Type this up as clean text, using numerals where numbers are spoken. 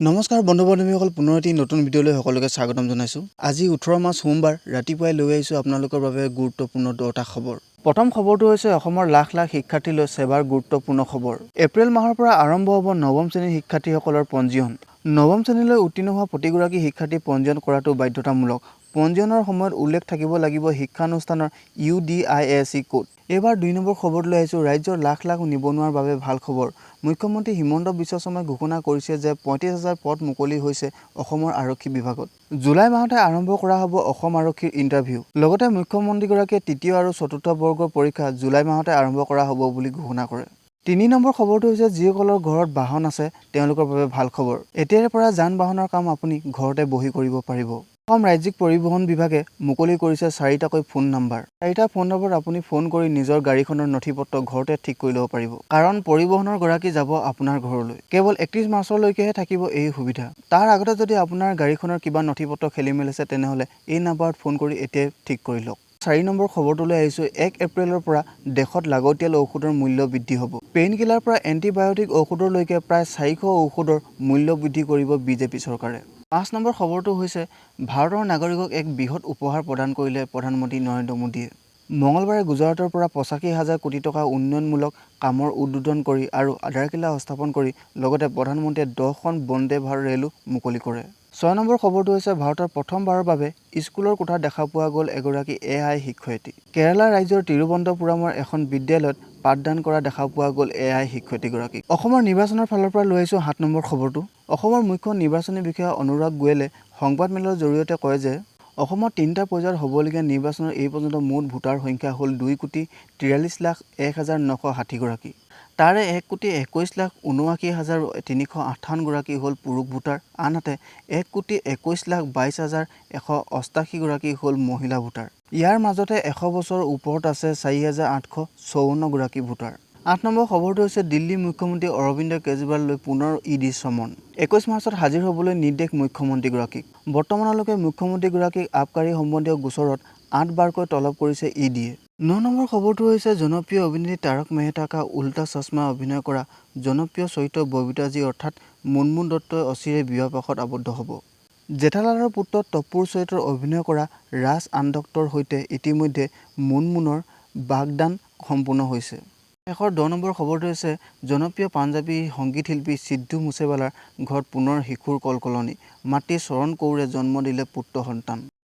নমস্কাৰ বন্ধু বান্ধৱীসকল, পুনৰ এটি নতুন ভিডিঅ'লৈ সকলোকে স্বাগতম জনাইছোঁ। আজি 18 মাৰ্চ সোমবাৰ ৰাতিপুৱাই লৈ আহিছোঁ আপোনালোকৰ বাবে গুৰুত্বপূৰ্ণ 10টা খবৰ। প্ৰথম খবৰটো হৈছে অসমৰ লাখ লাখ শিক্ষাৰ্থীলৈ সেৱাৰ গুৰুত্বপূৰ্ণ খবৰ। এপ্ৰিল মাহৰ পৰা আৰম্ভ হ'ব নৱম শ্ৰেণীৰ শিক্ষাৰ্থীসকলৰ পঞ্জীয়ন। নৱম শ্ৰেণীলৈ উত্তীৰ্ণ হোৱা প্ৰতিগৰাকী শিক্ষাৰ্থী পঞ্জীয়ন কৰাটো বাধ্যতামূলক। পঞ্জীয়নৰ সময়ত উল্লেখ থাকিব লাগিব শিক্ষানুষ্ঠানৰ UDIAC কোড। এইবাৰ 2 নম্বৰ খবৰলৈ আহিছোঁ। ৰাজ্যৰ লাখ লাখ নিবনুৱাৰ বাবে ভাল খবৰ। মুখ্যমন্ত্ৰী হিমন্ত বিশ্ব শৰ্মাই ঘোষণা কৰিছে যে 35,000 পদ মুকলি হৈছে অসমৰ আৰক্ষী বিভাগত। জুলাই মাহতে আৰম্ভ কৰা হ'ব অসম আৰক্ষীৰ ইণ্টাৰভিউ। লগতে মুখ্যমন্ত্ৰীগৰাকীয়ে তৃতীয় আৰু চতুৰ্থ বৰ্গৰ পৰীক্ষা জুলাই মাহতে আৰম্ভ কৰা হ'ব বুলি ঘোষণা কৰে। 3 নম্বৰ খবৰটো হৈছে যিসকলৰ ঘৰত বাহন আছে তেওঁলোকৰ বাবে ভাল খবৰ। এতিয়াৰে পৰা যান বাহনৰ কাম আপুনি ঘৰতে বহি কৰিব পাৰিব। অসম ৰাজ্যিক পৰিবহণ বিভাগে মুকলি কৰিছে 4টাকৈ ফোন নম্বৰ। 4টা ফোন নম্বৰত আপুনি ফোন কৰি নিজৰ গাড়ীখনৰ নথিপত্ৰ ঘৰতে ঠিক কৰি ল'ব পাৰিব। কাৰণ পৰিবহণৰ গৰাকী যাব আপোনাৰ ঘৰলৈ। কেৱল 31 মাৰ্চলৈকেহে থাকিব এই সুবিধা। তাৰ আগতে যদি আপোনাৰ গাড়ীখনৰ কিবা নথিপত্ৰ খেলিমেলি আছে তেনেহ'লে এই নম্বৰত ফোন কৰি এতিয়াই ঠিক কৰি লওক। 4 নম্বৰ খবৰটোলৈ আহিছোঁ। 1 এপ্ৰিলৰ পৰা দেশত লাগতিয়াল ঔষধৰ মূল্য বৃদ্ধি হ'ব। পেইন কিলাৰ পৰা এণ্টিবায়টিক ঔষধলৈকে প্ৰায় 400 ঔষধৰ মূল্য বৃদ্ধি কৰিব বিজেপি চৰকাৰে। 5 নম্বৰ খবৰটো হৈছে ভাৰতৰ নাগৰিকক এক বৃহৎ উপহাৰ প্ৰদান কৰিলে প্ৰধানমন্ত্ৰী নৰেন্দ্ৰ মোদীয়ে। মঙলবাৰে গুজৰাটৰ পৰা 85,000 কোটি টকা উন্নয়নমূলক কামৰ উদ্বোধন কৰি আৰু আধাৰশিলা স্থাপন কৰি লগতে প্ৰধানমন্ত্ৰীয়ে 10খন বন্দে ভাৰত ৰেলো মুকলি কৰে। 6 নম্বৰ খবৰটো হৈছে ভাৰতৰ প্ৰথমবাৰৰ বাবে স্কুলৰ কোঠাত দেখা পোৱা গ'ল এগৰাকী AI শিক্ষয়িত্ৰী। কেৰালা ৰাজ্যৰ তিৰুৱনন্তপুৰমৰ এখন বিদ্যালয়ত পাঠদান কৰা দেখা পোৱা গ'ল AI শিক্ষয়িত্ৰীগৰাকীক। অসমৰ নিৰ্বাচনৰ ফালৰ পৰা লৈ আহিছোঁ 7 নম্বৰ খবৰটো। অসমৰ মুখ্য নিৰ্বাচনী বিষয়া অনুৰাগ গোৱেলে সংবাদমেলৰ জৰিয়তে কয় যে অসমত 3টা পৰ্যায়ত হ'বলগীয়া নিৰ্বাচনৰ এই পৰ্যন্ত মুঠ ভোটাৰ সংখ্যা হ'ল 2,43,01,960 গৰাকী। তাৰে 1,21,79,358 গৰাকী হ'ল পুৰুষ ভোটাৰ, আনহাতে 1,21,22,188 গৰাকী হ'ল মহিলা ভোটাৰ। ইয়াৰ মাজতে 100 বছৰৰ ওপৰত আছে 4,854 গৰাকী ভোটাৰ। 8 নম্বৰ খবৰটো হৈছে দিল্লী মুখ্যমন্ত্ৰী অৰবিন্দ কেজৰিৱাললৈ পুনৰ ED চমন। 21 মাৰ্চত হাজিৰ হ'বলৈ নিৰ্দেশ মুখ্যমন্ত্ৰীগৰাকীক। বৰ্তমানলৈকে মুখ্যমন্ত্ৰীগৰাকীক আবকাৰী সম্বন্ধীয় গোচৰত 8 বাৰকৈ তলব কৰিছে EDয়ে। 9 নম্বৰ খবৰটো হৈছে জনপ্ৰিয় অভিনেত্ৰী তাৰক মেহতা কা উল্টা চশমা অভিনয় কৰা জনপ্ৰিয় চৰিত্ৰ ববিতাজী অৰ্থাৎ মুনমুন দত্তই অচিৰেই বিবাহপাশত আবদ্ধ হ'ব। জেঠালালৰ পুত্ৰ তপুৰ চৰিত্ৰত অভিনয় কৰা ৰাজ আনন্দৰ সৈতে ইতিমধ্যে মুনমুনৰ বাগদান সম্পূৰ্ণ হৈছে। শেষৰ 10 নম্বৰ খবৰটো হৈছে জনপ্ৰিয় পাঞ্জাবী সংগীত শিল্পী সিদ্ধু মুছেৱালাৰ ঘৰত পুনৰ শিশুৰ কলকলনি। মাতৃ চৰণ কৌৰে জন্ম দিলে পুত্ৰ সন্তান।